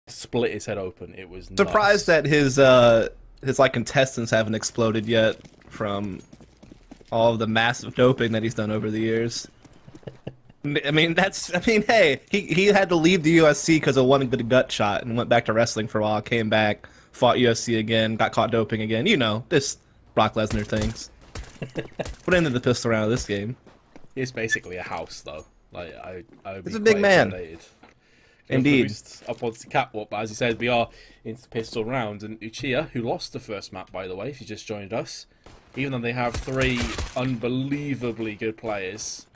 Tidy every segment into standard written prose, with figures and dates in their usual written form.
split his head open. It was Surprised nuts. that his like contestants haven't exploded yet from all of the massive doping that he's done over the years. I mean, hey, he had to leave the UFC because of one good gut shot and went back to wrestling for a while, came back, fought UFC again, got caught doping again. You know, this Brock Lesnar things. What ended the pistol round of this game? He's basically a house, though. Like I would be He's a big quite man. intimidated. Indeed. Up onto the catwalk, but as you said, we are into the pistol round. And Uchiha, who lost the first map, by the way, if you just joined us, even though they have 3 unbelievably good players.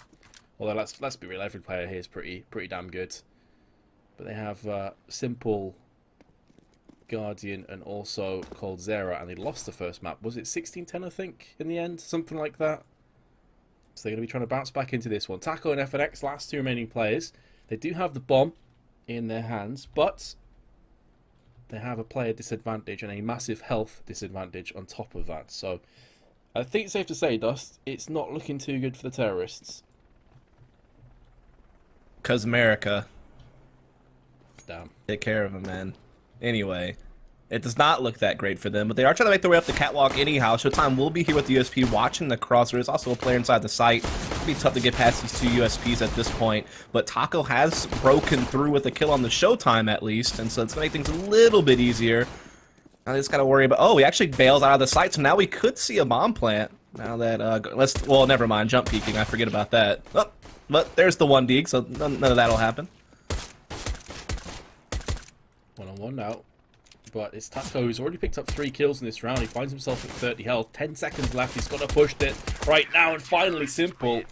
Although let's be real, every player here is pretty damn good. But they have Simple, Guardian, and also Coldzera, and they lost the first map. Was it 16-10, I think, in the end? Something like that. So they're going to be trying to bounce back into this one. Taco and FNX, last 2 remaining players. They do have the bomb in their hands, but they have a player disadvantage and a massive health disadvantage on top of that. So I think it's safe to say, Dust, it's not looking too good for the terrorists. 'Cause America. Damn. Take care of him, man. Anyway, it does not look that great for them, but they are trying to make their way up the catwalk anyhow. Showtime will be here with the USP watching the cross. There is also a player inside the site. It'll be tough to get past these 2 USPs at this point, but Taco has broken through with a kill on the Showtime at least, and so it's going to make things a little bit easier. Now they just got to worry about... Oh, he actually bails out of the site, so now we could see a bomb plant. Now that... well, never mind. Jump peeking. I forget about that. Oh, but there's the 1 dig, so none of that will happen. 1-on-1 now. But it's Taco who's already picked up 3 kills in this round. He finds himself at 30 health. 10 seconds left. He's got to push it right now. And finally, Simple,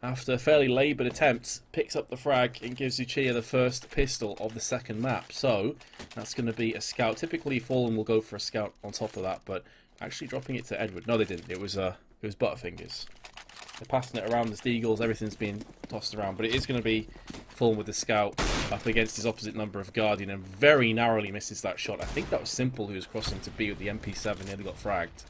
after a fairly laboured attempt, picks up the frag and gives Uchiha the first pistol of the second map. So that's going to be a scout. Typically, Fallen will go for a scout on top of that, but actually dropping it to Edward. No, they didn't. It was Butterfingers. They're passing it around as Deagles. Everything's being tossed around, but it is going to be Fallen with the scout up against his opposite number of Guardian, and very narrowly misses that shot. I think that was Simple who was crossing to B with the MP7. Nearly got fragged.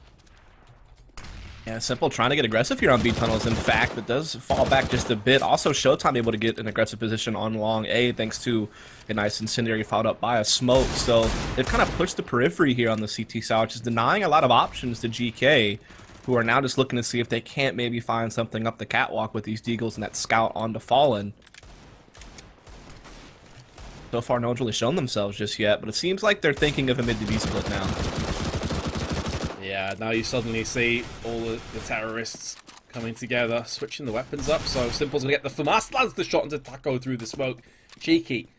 Yeah, Simple trying to get aggressive here on B tunnels, in fact, but does fall back just a bit. Also, Showtime able to get an aggressive position on long A thanks to a nice incendiary followed up by a smoke. So they've kind of pushed the periphery here on the CT side, which is denying a lot of options to GK, who are now just looking to see if they can't maybe find something up the catwalk with these Deagles and that scout onto Fallen. So far, no one's really shown themselves just yet, but it seems like they're thinking of a mid-to-B split now. Yeah, now you suddenly see all the terrorists coming together, switching the weapons up. So Simple's going to get the FAMAS, lands the shot into Taco through the smoke. Cheeky.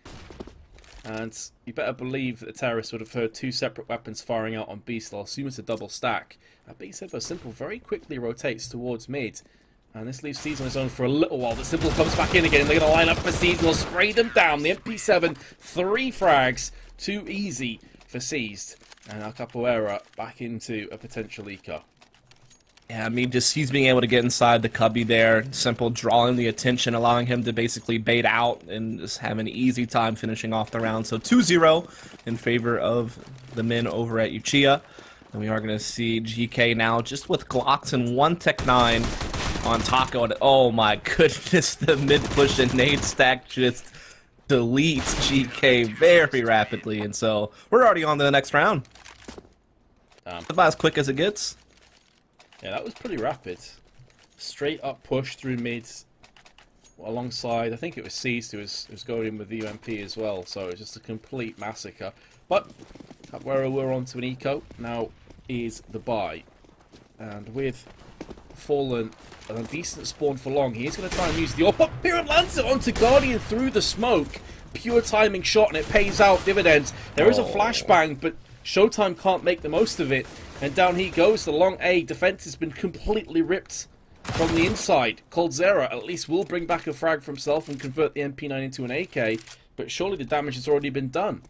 And you better believe that the terrorists would have heard 2 separate weapons firing out on B, so I'll assume it's a double stack. That being said, though, Simple very quickly rotates towards mid. And this leaves Season on his own for a little while. But Simple comes back in again. They're going to line up for Season. They'll spray them down. The MP7, 3 frags. Too easy for Seized. And our Capoeira back into a potential eco. Yeah, I mean, just he's being able to get inside the cubby there. Simple drawing the attention, allowing him to basically bait out and just have an easy time finishing off the round. So 2-0 in favor of the men over at Uchiha. And we are going to see GK now just with Glocks and 1 Tech 9 on Taco. And oh my goodness, the mid-push and nade stack just deletes GK very rapidly. And so we're already on to the next round. About as quick as it gets. Yeah, that was pretty rapid. Straight up push through mid alongside, I think it was Seized who was going in with the UMP as well. So it was just a complete massacre. But where we're on to an eco now is the buy. And with Fallen and a decent spawn for long, he is going to try and use the AWP. Here lands it onto Guardian through the smoke. Pure timing shot, and it pays out dividends. There is a flashbang, but Showtime can't make the most of it. And down he goes. The long A defense has been completely ripped from the inside. Coldzera at least will bring back a frag for himself and convert the MP9 into an AK. But surely the damage has already been done.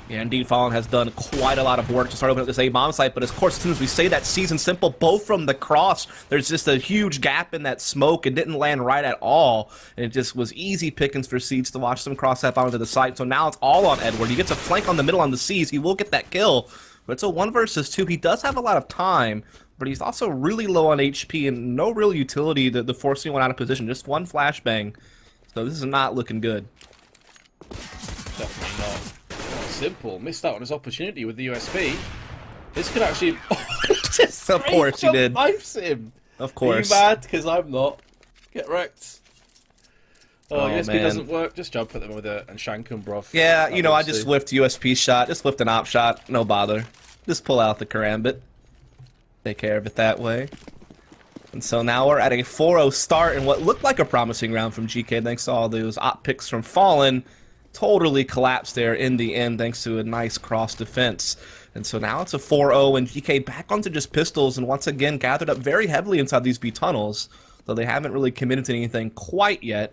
Yeah, indeed, Fallen has done quite a lot of work to start opening up this A-bomb site, but of course, as soon as we say that, Season Simple, both from the cross, there's just a huge gap in that smoke. It didn't land right at all, and it just was easy pickings for Siege to watch them cross that onto the site. So now it's all on Edward. He gets a flank on the middle on the Siege. He will get that kill, but it's a 1 versus 2. He does have a lot of time, but he's also really low on HP and no real utility to force anyone out of position. Just 1 flashbang. So this is not looking good. Definitely not. Simple missed out on his opportunity with the USP. This could actually... Of course he did. Knifes him. Of course. Are you mad? Because I'm not. Get wrecked. Oh, USP man. doesn't work. Just jump at them with it and shank them, bruv. Yeah, you know, I just whiffed USP shot. Just whiffed an op shot. No bother. Just pull out the karambit. Take care of it that way. And so now we're at a 4-0 start in what looked like a promising round from GK thanks to all those op picks from Fallen. Totally collapsed there in the end thanks to a nice cross defense. And so now it's a 4-0 and GK back onto just pistols and once again gathered up very heavily inside these B tunnels, though they haven't really committed to anything quite yet.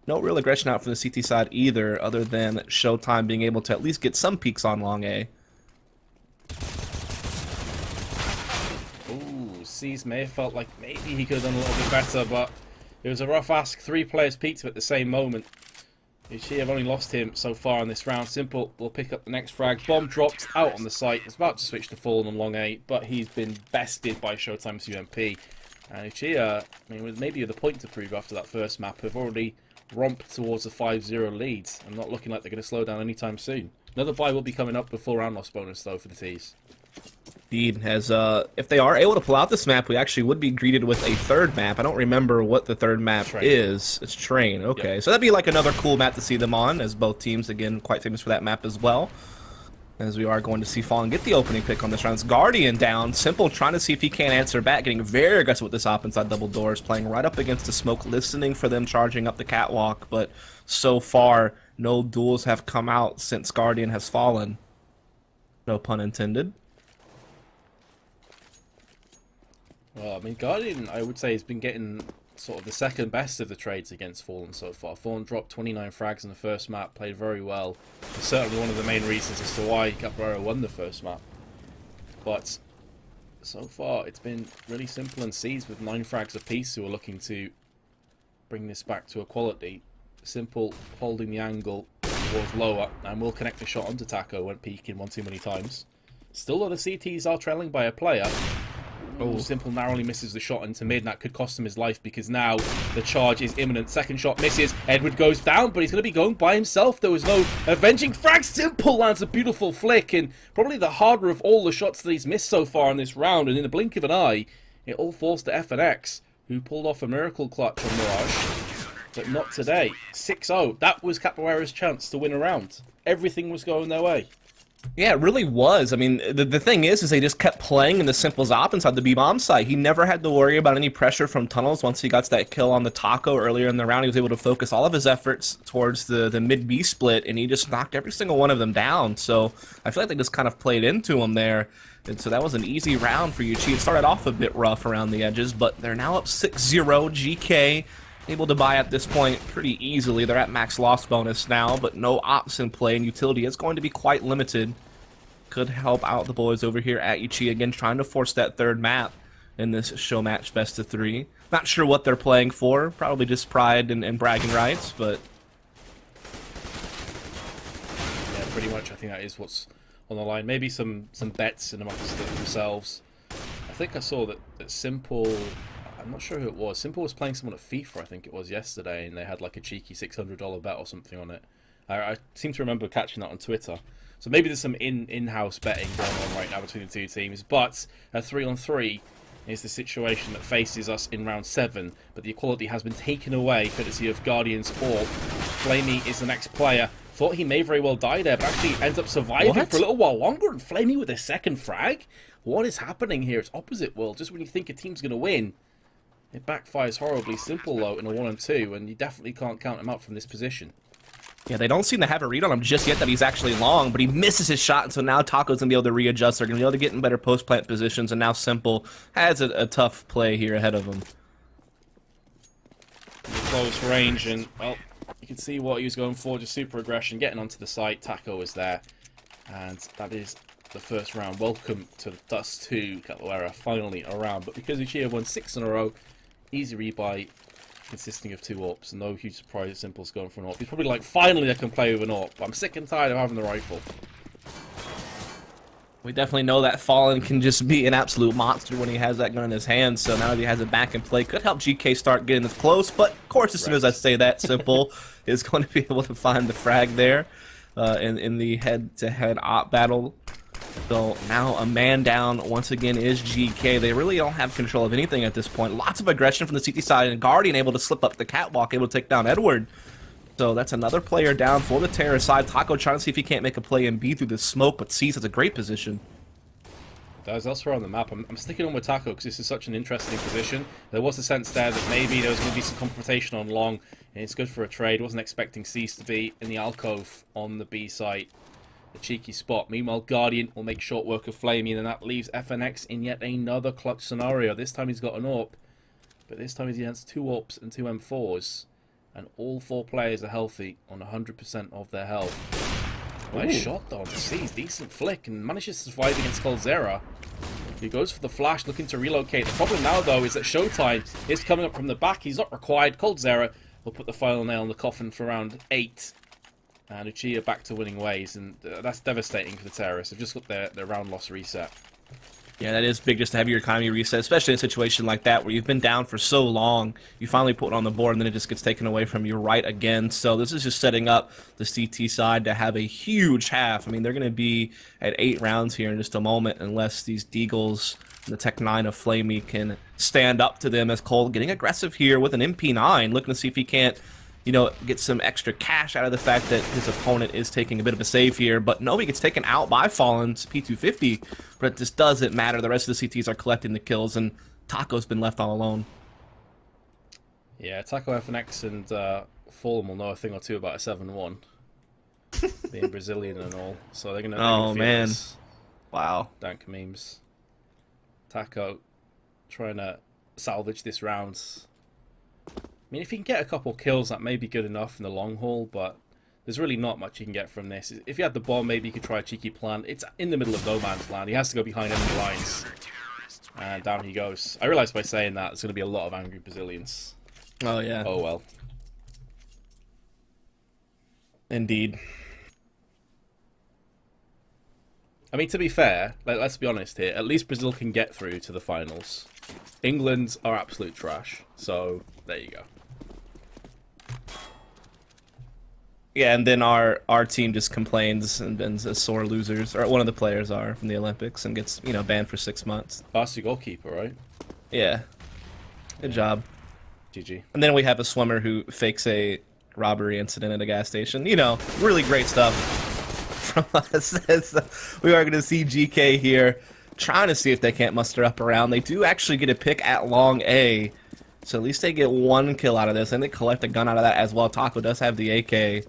No real aggression out from the CT side either, other than Showtime being able to at least get some peeks on long A. Ooh, C's may have felt like maybe he could have done a little bit better, but it was a rough ask. 3 players peeked him at the same moment. Uchi have only lost him so far in this round. Simple will pick up the next frag. Bomb drops out on the site. It's about to switch to Fallen on long A, but he's been bested by Showtime's UMP. And Uchiha, I mean, with maybe the point to prove after that first map, have already romped towards a 5-0 lead. I'm not looking like they're going to slow down anytime soon. Another buy will be coming up with full round loss bonus, though, for the T's. Indeed, as if they are able to pull out this map, we actually would be greeted with a third map. I don't remember what the third map is. It's Train, okay. Yep. So that'd be like another cool map to see them on, as both teams, again, quite famous for that map as well. As we are going to see Fallen get the opening pick on this round. It's Guardian down. Simple trying to see if he can't answer back. Getting very aggressive with this op inside double doors. Playing right up against the smoke. Listening for them charging up the catwalk. But so far, no duels have come out since Guardian has fallen. No pun intended. Well, I mean, Guardian, I would say, has been getting sort of the second best of the trades against Fallen so far. Fallen dropped 29 frags in the first map, played very well. It's certainly one of the main reasons as to why Capoeira won the first map. But so far, it's been really simple and C's with 9 frags apiece who are looking to bring this back to equality. Simple holding the angle towards lower and will connect the shot onto Taco when peeking one too many times. Still, though, the CTs are trailing by a player. Oh, Simple narrowly misses the shot into mid, and that could cost him his life because now the charge is imminent. Second shot misses. Edward goes down, but he's going to be going by himself. There was no avenging frag. Simple lands a beautiful flick, and probably the harder of all the shots that he's missed so far in this round. And in the blink of an eye, it all falls to FNX, who pulled off a miracle clutch on Mirage, but not today. 6-0. That was Capoeira's chance to win a round. Everything was going their way. Yeah, it really was. I mean, the thing is they just kept playing in the Simple's op inside the B-bomb site. He never had to worry about any pressure from tunnels. Once he got that kill on the Taco earlier in the round, he was able to focus all of his efforts towards the mid-B split, and he just knocked every single one of them down. So I feel like they just kind of played into him there. And so that was an easy round for Uchi. It started off a bit rough around the edges, but they're now up 6-0. GK able to buy at this point pretty easily. They're at max loss bonus now, but no ops in play, and utility is going to be quite limited. Could help out the boys over here at Uchi again, trying to force that third map in this show match best of 3. Not sure what they're playing for. Probably just pride and bragging rights, but yeah, pretty much I think that is what's on the line. Maybe some bets in amongst themselves. I think I saw that Simple, I'm not sure who it was. Simple was playing someone at FIFA, I think it was yesterday, and they had like a cheeky $600 bet or something on it. I seem to remember catching that on Twitter. So maybe there's some in-house betting going on right now between the two teams. But a 3-on-3 is the situation that faces us in round 7. But the equality has been taken away courtesy of Guardian's Orb. Flamey is the next player. Thought he may very well die there, but actually ends up surviving for a little while longer. And Flamey with a second frag? What is happening here? It's opposite world. Just when you think a team's going to win, it backfires horribly. Simple, though, in a 1-on-2. And you definitely can't count him out from this position. yeah, they don't seem to have a read on him just yet that he's actually long, but he misses his shot, and so now Taco's going to be able to readjust. They're going to be able to get in better post-plant positions, and now Simple has a tough play here ahead of him. Close range, and, well, you can see what he was going for, just super aggression, getting onto the site. Taco is there, and that is the first round. Welcome to Dust 2 Capoeira, finally around, but because Uchiha won 6 in a row, easy rebuy, consisting of 2 AWPs. No huge surprise Simple's going for an AWP. He's probably like, finally I can play with an AWP. But I'm sick and tired of having the rifle. We definitely know that Fallen can just be an absolute monster when he has that gun in his hand, so now that he has it back in play, could help GK start getting this close, but of course as soon as I say that, Simple is going to be able to find the frag there. in the head-to-head op battle. So now a man down once again is GK. They really don't have control of anything at this point. Lots of aggression from the CT side, and Guardian able to slip up the catwalk, able to take down Edward. So that's another player down for the Terror side. Taco trying to see if he can't make a play in B through the smoke, but C's has a great position. There's elsewhere on the map. I'm sticking on with Taco because this is such an interesting position. There was a sense there that maybe there was going to be some confrontation on long, and it's good for a trade. Wasn't expecting C's to be in the alcove on the B site. A cheeky spot. Meanwhile, Guardian will make short work of Flamey, and that leaves FNX in yet another clutch scenario. This time he's got an AWP, but this time he has 2 AWPs and 2 M4s, and all 4 players are healthy on 100% of their health. Nice shot though on the C's, decent flick, and manages to survive against Coldzera. He goes for the flash, looking to relocate. The problem now though is that Showtime is coming up from the back. He's not required. Coldzera will put the final nail in the coffin for round 8. And Uchiha back to winning ways, and that's devastating for the Terrorists. They've just got their round loss reset. Yeah, that is big just to have your economy reset, especially in a situation like that where you've been down for so long. You finally put it on the board, and then it just gets taken away from you right again. So this is just setting up the CT side to have a huge half. I mean, they're going to be at 8 rounds here in just a moment unless these Deagles and the Tech 9 of Flamey can stand up to them, as Cole getting aggressive here with an MP9, looking to see if he can't, you know, get some extra cash out of the fact that his opponent is taking a bit of a save here. But no, he gets taken out by Fallen's P250, but this doesn't matter. The rest of the CTs are collecting the kills, and Taco's been left all alone. Yeah, Taco FNX and Fallen will know a thing or two about a 7-1. Being Brazilian and all. So they're going to Oh, man. This. Wow. Dank memes. Taco trying to salvage this round. I mean, if he can get a couple kills, that may be good enough in the long haul, but there's really not much you can get from this. If he had the bomb, maybe he could try a cheeky plant. It's in the middle of no man's land. He has to go behind enemy lines. And down he goes. I realised by saying that, there's going to be a lot of angry Brazilians. Oh, yeah. Oh, well. Indeed. I mean, to be fair, let's be honest here, at least Brazil can get through to the finals. England are absolute trash, so there you go. Yeah, and then our team just complains and been as sore losers, or one of the players are from the Olympics, and gets, you know, banned for 6 months. That's your goalkeeper, right? Yeah. Good job. GG. And then we have a swimmer who fakes a robbery incident at a gas station. You know, really great stuff from us. We are going to see GK here trying to see if they can't muster up around. They do actually get a pick at long A, so at least they get 1 kill out of this, and they collect a gun out of that as well. Taco does have the AK.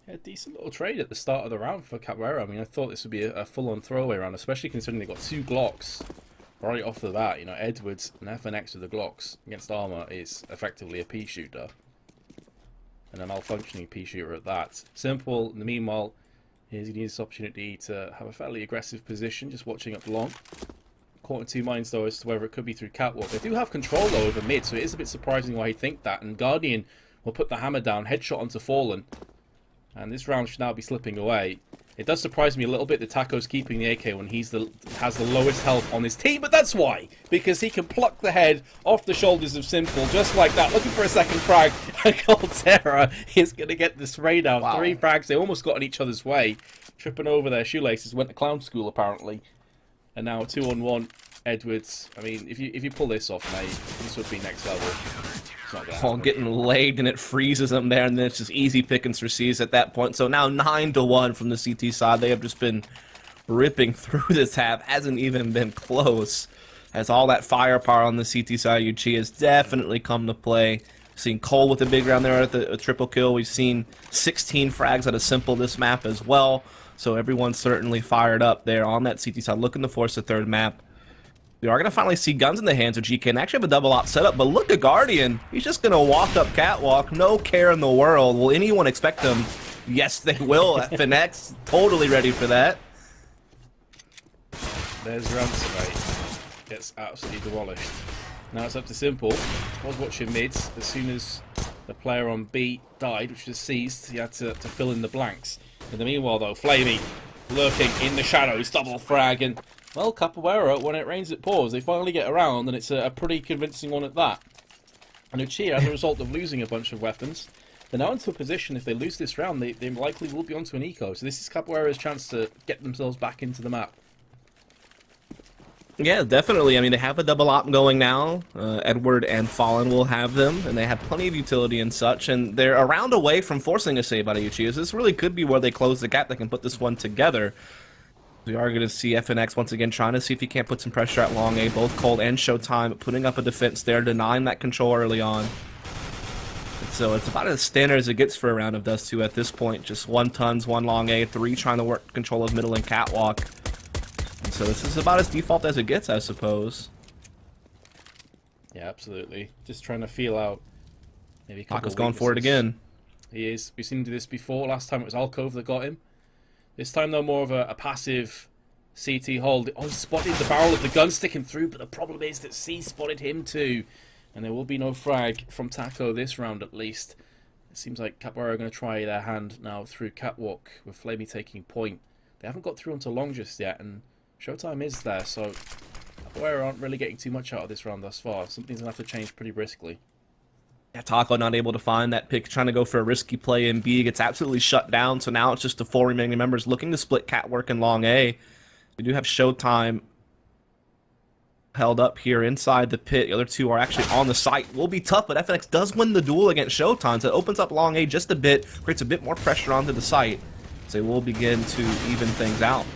Yeah, decent little trade at the start of the round for Capoeira. I mean, I thought this would be a full-on throwaway round, especially considering they got 2 Glocks right off the bat. You know, Edwards and FNX with the Glocks against Armor is effectively a pea shooter. And a malfunctioning pea shooter at that. Simple. In the meanwhile, he's going to use this opportunity to have a fairly aggressive position, just watching up long. Caught in 2 minds, though, as to whether it could be through Catwalk. They do have control, though, over mid, so it is a bit surprising why he'd think that. And Guardian will put the hammer down, headshot onto Fallen. And this round should now be slipping away. It does surprise me a little bit that Taco's keeping the AK when has the lowest health on his team, but that's why. Because he can pluck the head off the shoulders of Simple, just like that, looking for a second frag. And Coldzera is going to get this raid out. Wow. 3 frags, they almost got in each other's way. Tripping over their shoelaces, went to clown school, apparently. And now 2-on-1, Edwards. I mean, if you pull this off, mate, this would be next level. Oh, getting laid, and it freezes them there, and then it's just easy pickings for C's at that point. So now 9-1 from the CT side. They have just been ripping through this half. Hasn't even been close. As all that firepower on the CT side of Uchiha has definitely come to play. We've seen Cole with a big round there at a triple kill. We've seen 16 frags out of Simple this map as well. So everyone's certainly fired up there on that CT side, looking to force a 3rd map. We are going to finally see guns in the hands of GK and actually have a double op setup, but look at Guardian. He's just going to walk up catwalk, no care in the world. Will anyone expect him? Yes, they will. FNX, totally ready for that. There's Ransom, mate. Gets absolutely demolished. Now it's up to Simple. I was watching mids. As soon as the player on B died, which was seized, he had to fill in the blanks. In the meanwhile, though, Flamey lurking in the shadows, double frag, and well, Capoeira, when it rains it pours. They finally get around, and it's a pretty convincing one at that. And Uchiha, as a result of losing a bunch of weapons, They're now into a position, if they lose this round, they likely will be onto an eco. So this is Capoeira's chance to get themselves back into the map. Yeah, definitely. I mean, they have a double op going now. Edward and Fallen will have them, and they have plenty of utility and such, and they're a round away from forcing a save out of Uchiha. This really could be where they close the gap. They can put this one together. We are going to see FNX once again trying to see if he can't put some pressure at long A. Both Cold and Showtime putting up a defense there, denying that control early on. And so it's about as standard as it gets for a round of Dust 2 at this point. Just 1 tons, 1 long A, 3 trying to work control of middle and catwalk. And so this is about as default as it gets, I suppose. Yeah, absolutely. Just trying to feel out maybe a couple Taco's of going for it weaknesses. again. He is. We've seen him do this before. Last time it was Alcove that got him. This time, though, more of a passive CT hold. Oh, he spotted the barrel of the gun sticking through, but the problem is that C spotted him too. And there will be no frag from Taco this round, at least. It seems like Capoeira are going to try their hand now through Catwalk, with Flamey taking point. They haven't got through onto long just yet, and Showtime is there, so Capoeira aren't really getting too much out of this round thus far. Something's going to have to change pretty briskly. Yeah, Taco not able to find that pick, trying to go for a risky play in B, gets absolutely shut down, so now it's just the 4 remaining members looking to split Catwork and long A. We do have Showtime held up here inside the pit. The other 2 are actually on the site. Will be tough, but FNX does win the duel against Showtime, so it opens up long A just a bit, creates a bit more pressure onto the site, so they will begin to even things out.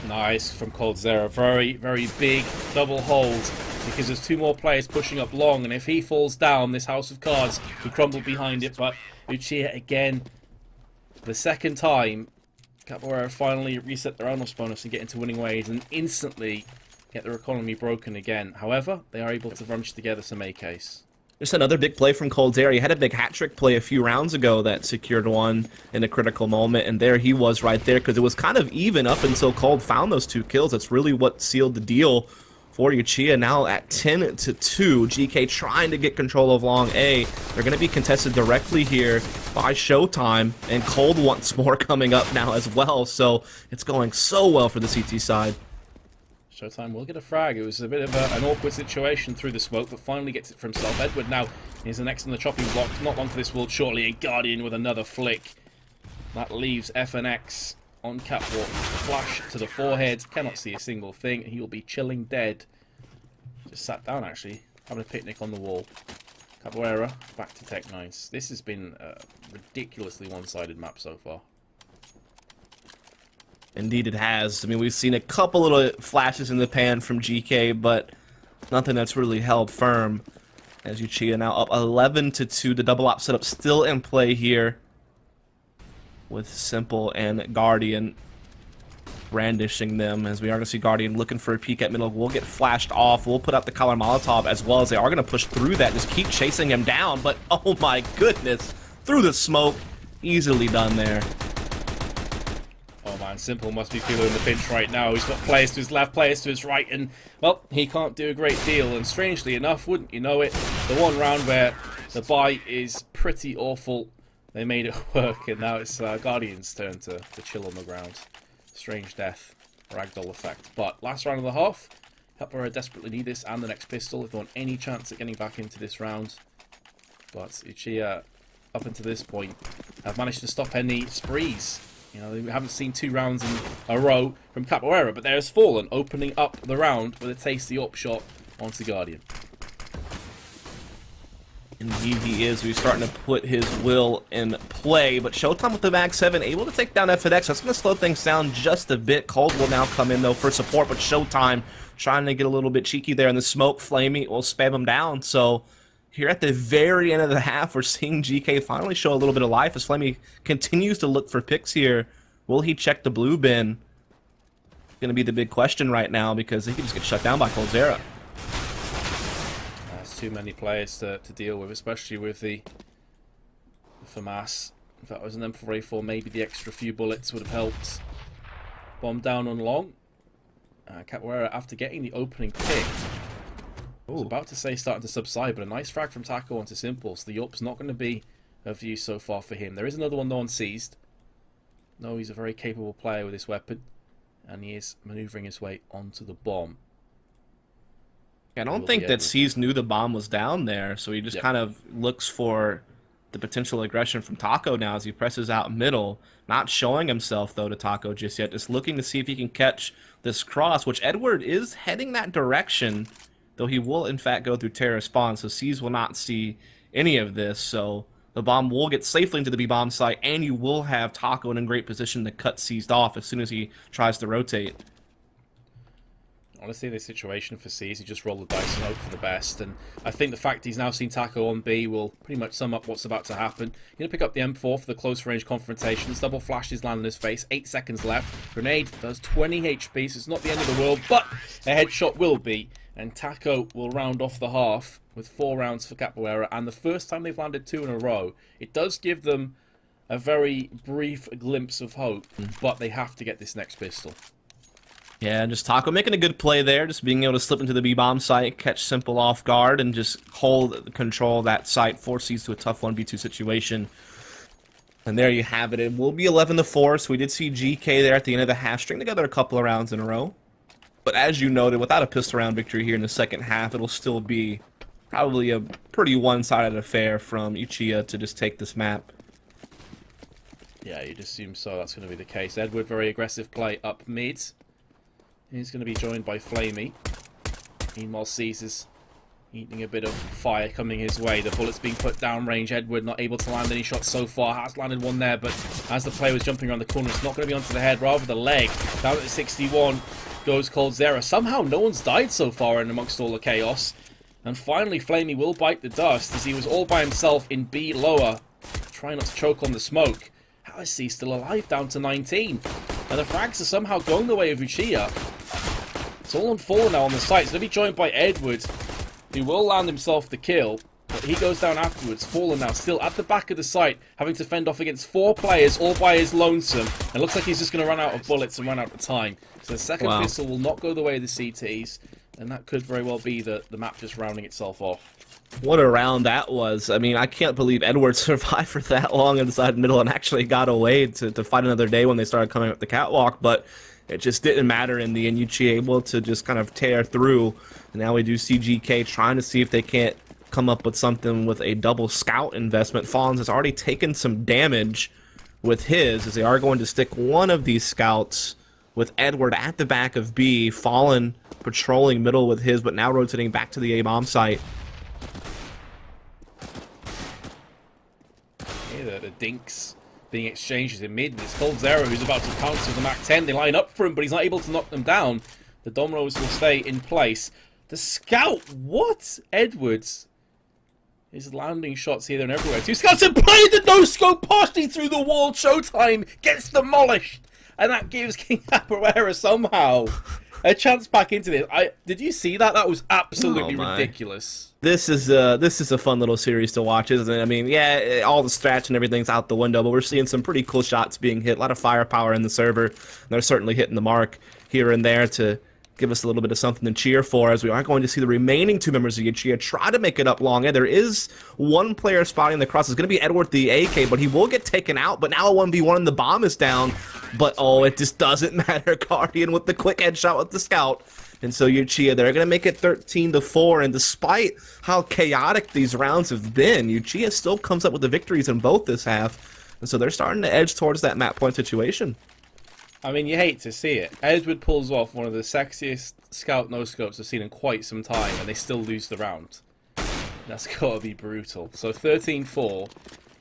Nice from Coldzera. Very, very big double hold, because there's 2 more players pushing up long, and if he falls down, this House of Cards could crumble behind it. But Uchiha again, the second time, Capoeira finally reset their Alnos bonus and get into winning ways, and instantly get their economy broken again. However, they are able to bunch together some AKs. Just another big play from Coldzera. He had a big hat-trick play a few rounds ago that secured one in a critical moment, and there he was right there, because it was kind of even up until Cold found those 2 kills. That's really what sealed the deal for Uchiha. Now at 10-2, GK trying to get control of long A. They're going to be contested directly here by Showtime, and Cold once more coming up now as well, so it's going so well for the CT side. Showtime will get a frag. It was a bit of an awkward situation through the smoke, but finally gets it for himself. Edward now is the next on the chopping block. Not long for this world shortly, and Guardian with another flick. That leaves FNX on catwalk. Flash to the forehead. Cannot see a single thing. He will be chilling dead. Just sat down, actually, having a picnic on the wall. Capoeira back to Tech 9s. This has been a ridiculously one-sided map so far. Indeed it has. I mean, we've seen a couple little flashes in the pan from GK, but nothing that's really held firm. As Uchiha now up 11-2. The double op setup still in play here, with Simple and Guardian brandishing them, as we are going to see Guardian looking for a peek at middle. We'll get flashed off. We'll put out the collar Molotov as well, as they are going to push through that, just keep chasing him down. But oh my goodness, through the smoke, easily done there. Oh man, Simple must be feeling the pinch right now. He's got players to his left, players to his right, and, well, he can't do a great deal. And strangely enough, wouldn't you know it, the one round where the buy is pretty awful, they made it work, and now it's Guardian's turn to chill on the ground. Strange death, ragdoll effect. But last round of the half, Capoeira desperately need this and the next pistol if they want any chance at getting back into this round. But Uchiha, up until this point, have managed to stop any sprees. You know, we haven't seen 2 rounds in a row from Capoeira, but there's Fallen opening up the round with a tasty upshot onto Guardian. Indeed he is. He's starting to put his will in play, but Showtime with the Mag 7 able to take down FNX. That's going to slow things down just a bit. Cold will now come in, though, for support, but Showtime trying to get a little bit cheeky there in the smoke. Flamey will spam him down, so here at the very end of the half, we're seeing GK finally show a little bit of life as Flamey continues to look for picks here. Will he check the blue bin? Going to be the big question right now, because he could just get shut down by Coldzera. There's too many players to deal with, especially with the FAMAS. If that was an M4A4, maybe the extra few bullets would have helped. Bomb down on long. Capoeira, after getting the opening pick, I was about to say starting to subside, but a nice frag from Taco onto Simple, so the up's not going to be of use so far for him. There is another one no one seized. No, he's a very capable player with this weapon, and he is manoeuvring his way onto the bomb. I don't think that C's knew the bomb was down there, so he just kind of looks for the potential aggression from Taco now as he presses out middle. Not showing himself, though, to Taco just yet. Just looking to see if he can catch this cross, which Edward is heading that direction, though he will, in fact, go through Terra spawn, so C's will not see any of this. So the bomb will get safely into the B-bomb site, and you will have Taco in a great position to cut C's off as soon as he tries to rotate. Honestly, this situation for C's, he just rolled the dice and hope for the best. And I think the fact he's now seen Taco on B will pretty much sum up what's about to happen. He's going to pick up the M4 for the close-range confrontations. Double flashes land in his face. 8 seconds left. Grenade does 20 HP, so it's not the end of the world, but a headshot will be. And Taco will round off the half with 4 rounds for Capoeira. And the first time they've landed 2 in a row, it does give them a very brief glimpse of hope, but they have to get this next pistol. Yeah, just Taco making a good play there, just being able to slip into the B-bomb site, catch Simple off guard, and just hold control of that site, force C's to a tough 1v2 situation. And there you have it. It will be 11-4, so we did see GK there at the end of the half, string together a couple of rounds in a row. But as you noted, without a pistol round victory here in the second half, it'll still be probably a pretty one-sided affair from Uchiha to just take this map. Yeah, you'd assume so. That's going to be the case. Edward, very aggressive play up mid. He's going to be joined by Flamey. Meanwhile, Caesar's eating a bit of fire coming his way. The bullet's being put down range. Edward not able to land any shots so far. Has landed one there, but as the player was jumping around the corner, it's not going to be onto the head, rather the leg. Down at 61 goes Coldzera. Somehow no one's died so far in amongst all the chaos. And finally, Flamey will bite the dust as he was all by himself in B lower, trying not to choke on the smoke. How is he still alive down to 19? And the frags are somehow going the way of Uchiha. It's all on 4 now on the site. It's going to be joined by Edward, who will land himself the kill, but he goes down afterwards. Fallen now, still at the back of the site, having to fend off against 4 players, all by his lonesome. And looks like he's just going to run out of bullets and run out of time. So the second pistol will not go the way of the CTs, and that could very well be the map just rounding itself off. What a round that was. I mean, I can't believe Edward survived for that long inside middle and actually got away to fight another day when they started coming up the catwalk, but it just didn't matter in the end. Uchiha able to just kind of tear through. And now we do see GK trying to see if they can't come up with something with a double scout investment. Fallens has already taken some damage with his, as they are going to stick one of these scouts with Edward at the back of B. Fallen patrolling middle with his, but now rotating back to the A-bomb site. Yeah, the dinks being exchanged in mid. It's Coldzera who's about to pounce with the Mac 10. They line up for him, but he's not able to knock them down. The dominoes will stay in place. The scout, what? Edwards is landing shots here and everywhere. 2 scouts in play, the no-scope partially through the wall. Showtime gets demolished. And that gives King Capoeira somehow a chance back into this. Did you see that? That was absolutely ridiculous. This is a fun little series to watch, isn't it? I mean, yeah, all the strats and everything's out the window, but we're seeing some pretty cool shots being hit. A lot of firepower in the server. And they're certainly hitting the mark here and there to give us a little bit of something to cheer for, as we are going to see the remaining 2 members of Uchiha try to make it up long. And there is one player spotting the cross. It's going to be Edward the AK, but he will get taken out. But now a 1v1 and the bomb is down. But, oh, it just doesn't matter. Guardian with the quick headshot with the scout. And so Uchiha, they're going to make it 13-4, and despite how chaotic these rounds have been, Uchiha still comes up with the victories in both this half. And so they're starting to edge towards that map point situation. I mean, you hate to see it. Edward pulls off one of the sexiest scout no-scopes I've seen in quite some time, and they still lose the round. That's got to be brutal. So 13-4,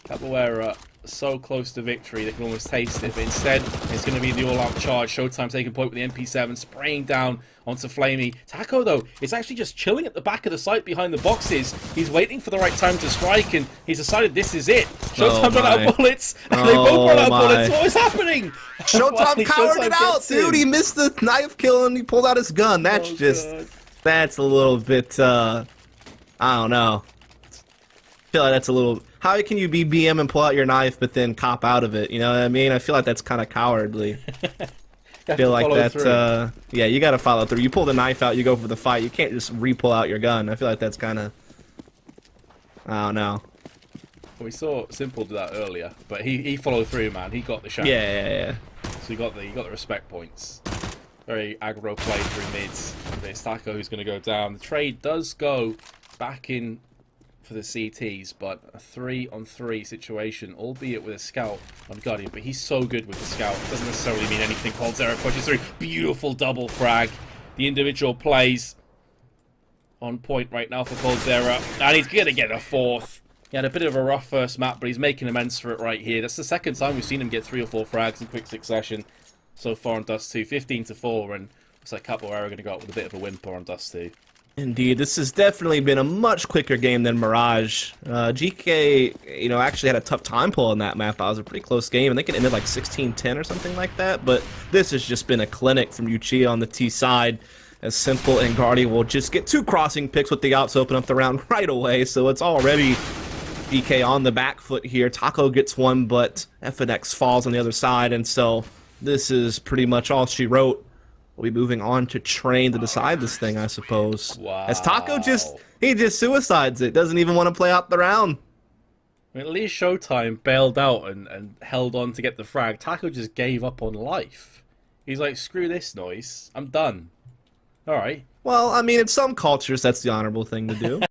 Capoeira so close to victory, they can almost taste it, but instead it's going to be the all-out charge. Showtime taking point with the MP7, spraying down onto Flamey. Taco, though, is actually just chilling at the back of the site behind the boxes. He's waiting for the right time to strike, and he's decided this is it. Showtime ran out of bullets, and they both ran out of bullets. What is happening? Showtime cowered it out, dude. He missed the knife kill, and he pulled out his gun. That's that's a little bit, I don't know. I feel like that's a little... How can you be BM and pull out your knife but then cop out of it? You know what I mean? I feel like that's kind of cowardly. I feel like that, yeah, you gotta follow through. You pull the knife out, you go for the fight. You can't just re-pull out your gun. I feel like that's kind of... I don't know. We saw Simple do that earlier, but he followed through, man. He got the shot. Yeah. So you got the respect points. Very aggro play through mids. There's Taco who's going to go down. The trade does go back in for the CTs, but a 3-on-3 situation, albeit with a scout on Guardian, but he's so good with the scout. Doesn't necessarily mean anything. coldzera pushes through. Beautiful double frag. The individual plays on point right now for coldzera, and he's going to get a 4th. He had a bit of a rough first map, but he's making amends for it right here. That's the second time we've seen him get 3 or 4 frags in quick succession so far on Dust 2. 15-4, and looks like Capoeira going to go out with a bit of a whimper on Dust 2. Indeed, this has definitely been a much quicker game than Mirage. GK, actually had a tough time pulling that map. It was a pretty close game. I think it ended like 16-10 or something like that. But this has just been a clinic from Uchiha on the T side. As Simple and Guardian will just get 2 crossing picks with the outs open up the round right away. So it's already DK on the back foot here. Taco gets 1, but FNX falls on the other side. And so this is pretty much all she wrote. We'll be moving on to Train to decide this thing, I suppose. Wow. As Taco just suicides it. Doesn't even want to play out the round. I mean, at least Showtime bailed out and held on to get the frag. Taco just gave up on life. He's like, screw this noise. I'm done. Alright. Well, I mean, in some cultures, that's the honorable thing to do.